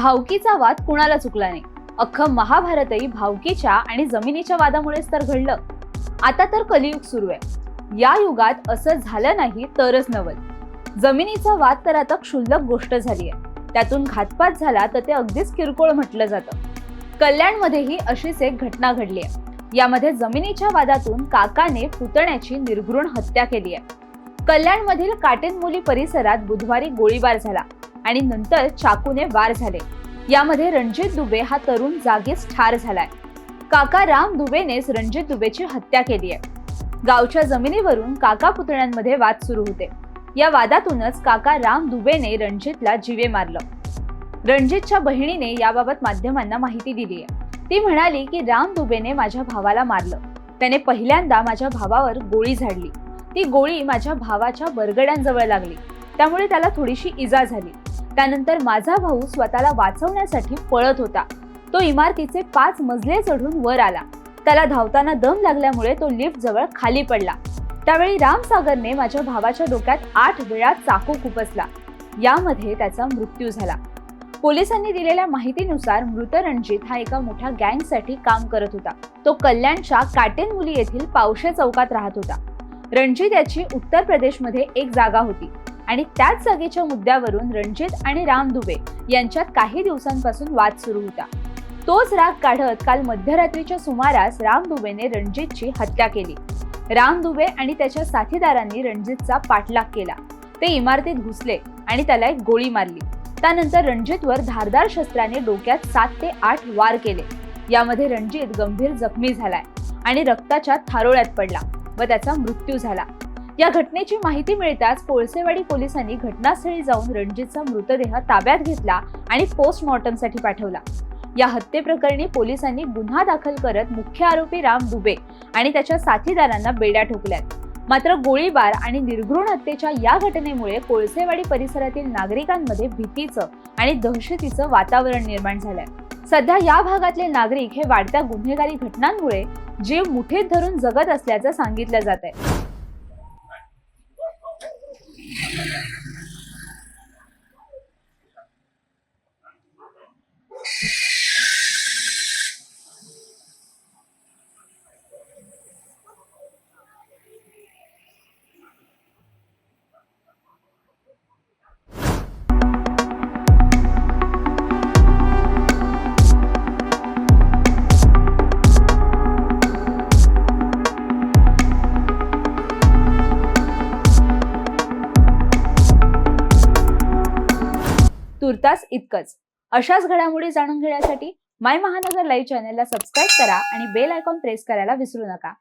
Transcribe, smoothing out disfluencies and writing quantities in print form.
भावकीचा वाद कुणाला चुकला नाही। अख्खं महाभारतही भावकीच्या आणि जमिनीच्या वादामुळेच तर घडलं। आता तर कलियुग सुरू आहे। या युगात असं झालं नाही तरच नवल। जमिनीचा वाद तर आता क्षुल्लक गोष्ट झाली आहे, त्यातून घातपात झाला तर ते अगदीच किरकोळ म्हटलं जातं। कल्याणमध्येही अशीच एक घटना घडली आहे। यामध्ये जमिनीच्या वादातून काकाने पुतण्याची निर्घृण हत्या केली आहे। कल्याणमधील काटेनमोली परिसरात बुधवारी गोळीबार झाला आणि नंतर चाकूने वार झाले। यामध्ये रणजित दुबे हा तरुण जागीच ठार झालाय। काका राम दुबेनेच रणजित दुबेची हत्या केली आहे। गावच्या जमिनीवरून काका पुतण्यांमध्ये वाद सुरू होते। या वादातूनच काका राम दुबेने रणजितला जीवे मारलं। रणजितच्या बहिणीने याबाबत माध्यमांना माहिती दिली आहे। ती म्हणाली की राम दुबेने माझ्या भावाला मारलं। त्याने पहिल्यांदा माझ्या भावावर गोळी झाडली। ती गोळी माझ्या भावाच्या बरगड्यांजवळ लागली, त्यामुळे त्याला थोडीशी इजा झाली। त्यानंतर माझा भाऊ स्वतःला वाचवण्यासाठी पळत होता। तो इमारतीचे 5 मजले चढून वर आला। त्याला धावताना दम लागल्यामुळे तो लिफ्ट जवळ खाली पडला। त्यावेळी रामसागरने माझ्या भावाच्या डोक्यात 8 वेळा चाकू खुपसला। यामध्ये त्याचा मृत्यू झाला। पोलिसांनी दिलेल्या माहितीनुसार मृत रणजित हा एका मोठ्या गँगसाठी काम करत होता। तो कल्याणच्या काटेनमुली येथील पावशे चौकात राहत होता। रणजित याची उत्तर प्रदेशमध्ये एक जागा होती आणि त्याच जागेच्या मुद्द्यावरून रणजित आणि राम दुबे यांच्यात काही दिवसांपासून वाद सुरू होता। तोच राग काढत काल मध्यरात्रीच्या सुमारास राम दुबेने रणजितची हत्या केली। राम दुबे आणि त्याच्या साथीदारांनी रणजितचा पाठलाग केला। ते इमारतीत घुसले आणि त्याला एक गोळी मारली। त्यानंतर रणजितवर धारदार शस्त्राने डोक्यात 7 ते 8 वार केले। यामध्ये रणजित गंभीर जखमी झालाय आणि रक्ताच्या थारोळ्यात पडला व त्याचा मृत्यू झाला। या घटनेची माहिती मिळताच कोळसेवाडी पोलिसांनी घटनास्थळी जाऊन रणजितचा मृतदेह ताब्यात घेतला आणि पोस्टमॉर्टमसाठी पाठवला। या हत्येप्रकरणी पोलिसांनी गुन्हा दाखल करत मुख्य आरोपी राम दुबे आणि त्याच्या साथीदारांना बेड्या ठोकल्यात। मात्र गोळीबार आणि निर्घृण हत्येच्या या घटनेमुळे कोळसेवाडी परिसरातील नागरिकांमध्ये भीतीचं आणि दहशतीचं वातावरण निर्माण झालंय। सध्या या भागातले नागरिक हे वाढत्या गुन्हेगारी घटनांमुळे जीव मुठीत धरून जगत असल्याचं सांगितलं जात आहे। तुर्तास इतकंच। अशाच घडामोडी जाणून घेण्यासाठी माय महानगर लाईव्ह चॅनलला सबस्क्राईब करा आणि बेल आयकॉन प्रेस करायला विसरू नका।